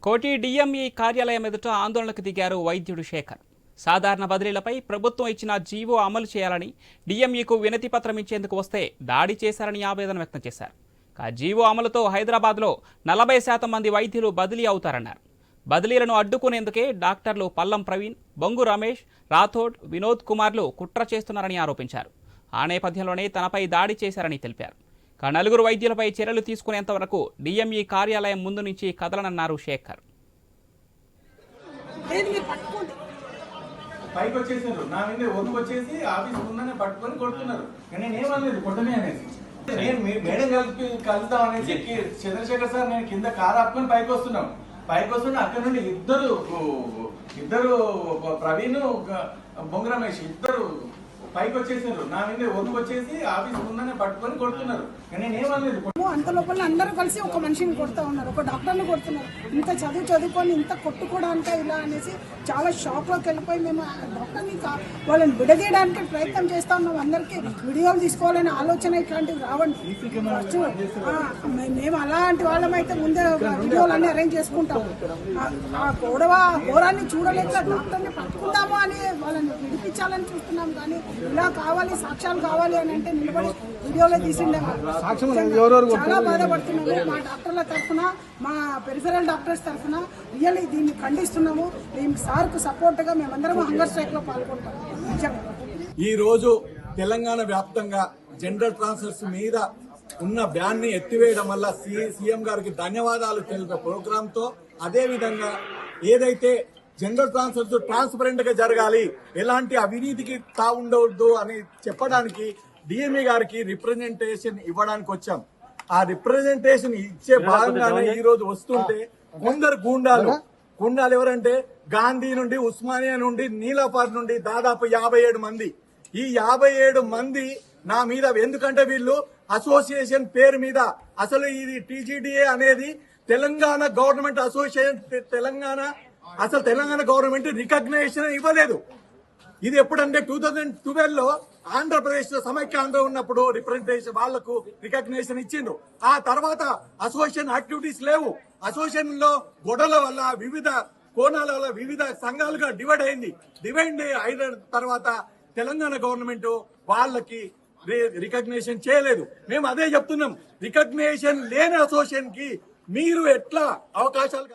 కోటి డిఎంఈ కార్యాలయం ఎదుట ఆందోళనకు దిగారు వైద్యుడు శేఖర్. సాధారణ బదిలీలపై ప్రభుత్వం ఇచ్చిన జీవో అమలు చేయాలని డిఎంఈకు వినతి పత్రం ఇచ్చేందుకు వస్తే దాడి చేశారని ఆవేదన వ్యక్తం చేశారు. జీవో అమలుతో హైదరాబాద్లో 40% మంది వైద్యులు బదిలీ అవుతారన్నారు. బదిలీలను అడ్డుకునేందుకే డాక్టర్లు పల్లం ప్రవీణ్, బొంగు రమేష్, రాథోడ్, వినోద్ కుమార్లు కుట్ర చేస్తున్నారని ఆరోపించారు. ఆ నేపథ్యంలోనే తనపై దాడి చేశారని తెలిపారు. నలుగురు వైద్యులపై చర్యలు తీసుకునేంత వరకు డిఎంఈ కార్యాలయం ముందు నుంచి కదలనన్నారు శేఖర్. పైకి వచ్చేసారు, నా మీద ఒదుగు వచ్చేసి ఆఫీస్ ముందనే పట్టుకొని కొడుతున్నారు. నేను ఏమనలేదు, కొట్టనే అనేది. నేను మేడం కలుద్దాం అనేసి చంద్రశేఖర్ సార్ నేను కింద కారు ఆపుకొని పైకి వస్తున్నాం. పైకి వస్తుంటే అక్కడ నుండి ఇద్దరు ప్రవీణ్, బొంగు రమేష్ ఇద్దరు పైకి వచ్చేసారు, నా మీద ఒదుగు వచ్చేసి ఆఫీస్ ముందనే పట్టుకొని కొడుతున్నారు. నేను ఏమనలేదు. అంత లోపల అందరూ కలిసి ఒక మనిషిని కొడుతూ ఉన్నారు, ఒక డాక్టర్ని కొడుతున్నారు. ఇంత చదువుకొని ఇంత కొట్టుకోవడానికి ఇలా అనేసి చాలా షాక్లోకి వెళ్ళిపోయి మేము డాక్టర్ని వాళ్ళని విడదీయడానికి ప్రయత్నం చేస్తూ ఉన్నాం. అందరికీ వీడియోలు తీసుకోవాలనే ఆలోచన ఇట్లాంటివి రావండి. మేము అలాంటి వాళ్ళమైతే ముందే వీడియోలన్నీ అరేంజ్ చేసుకుంటాము. ఆ ఘోరాన్ని చూడలేక డాక్టర్ని పట్టుకుందాము అని వాళ్ళని విడిపించాలని చూస్తున్నాం. కానీ ఇలా కావాలి, సాక్ష్యాలు కావాలి అని అంటే నిలబడి వీడియోలో తీసిండే చాలా బాధపడుతున్నాము. మా డాక్టర్ల తరఫున, మా పెరిఫెరల్ డాక్టర్స్ తరఫున రియల్లీ దీన్ని ఖండిస్తున్నాము. దీనికి సార్కు సపోర్ట్ గా మేమందరం హంగర్ స్ట్రైక్ లో పాల్గొంటాము. ఈ రోజు తెలంగాణ వ్యాప్తంగా జనరల్ ట్రాన్స్ఫర్స్ మీద ఉన్న బ్యాన్ ని ఎత్తివేయడం వల్ల సీఎం గారికి ధన్యవాదాలు తెలిపే ప్రోగ్రామ్ తో, అదే విధంగా ఏదైతే జనరల్ ట్రాన్స్ఫర్స్ ట్రాన్స్పరెంట్ గా జరగాలి, ఎలాంటి అవినీతికి తావుండవద్దు అని చెప్పడానికి డిఎంఈ గారికి రిప్రజెంటేషన్ ఇవ్వడానికి వచ్చాం. ఆ రిప్రజెంటేషన్ ఇచ్చే భాగంగానే ఈ రోజు వస్తుంటే కొందరు గుండాలు ఎవరంటే గాంధీ నుండి, ఉస్మానియా నుండి, నీలాఫర్ నుండి దాదాపు 57 మంది. ఈ 57 మంది నా మీద, ఎందుకంటే వీళ్ళు అసోసియేషన్ పేరు మీద, అసలు ఇది టీజీడీఏ అనేది Telangana government association, Telangana government recognition ఇవ్వలేదు. ఇది ఎప్పుడంటే 2012 లో ఆంధ్రప్రదేశ్ లో సమైక్య ఆంధ్ర ఉన్నప్పుడు రిప్రజెంటేషన్ వాళ్లకు రికగ్నేషన్ ఇచ్చిండ్రు. ఆ తర్వాత అసోసియేషన్ యాక్టివిటీస్ లేవు. అసోసియేషన్ లో గొడవల వల్ల, వివిధ కోణాల వల్ల వివిధ సంఘాలుగా డివైడ్ అయిన తర్వాత తెలంగాణ గవర్నమెంట్ వాళ్ళకి రికగ్నేషన్ చేయలేదు. మేము అదే చెప్తున్నాం, రికగ్నేషన్ లేని అసోసియేషన్ కి మీరు ఎట్లా అవకాశాలు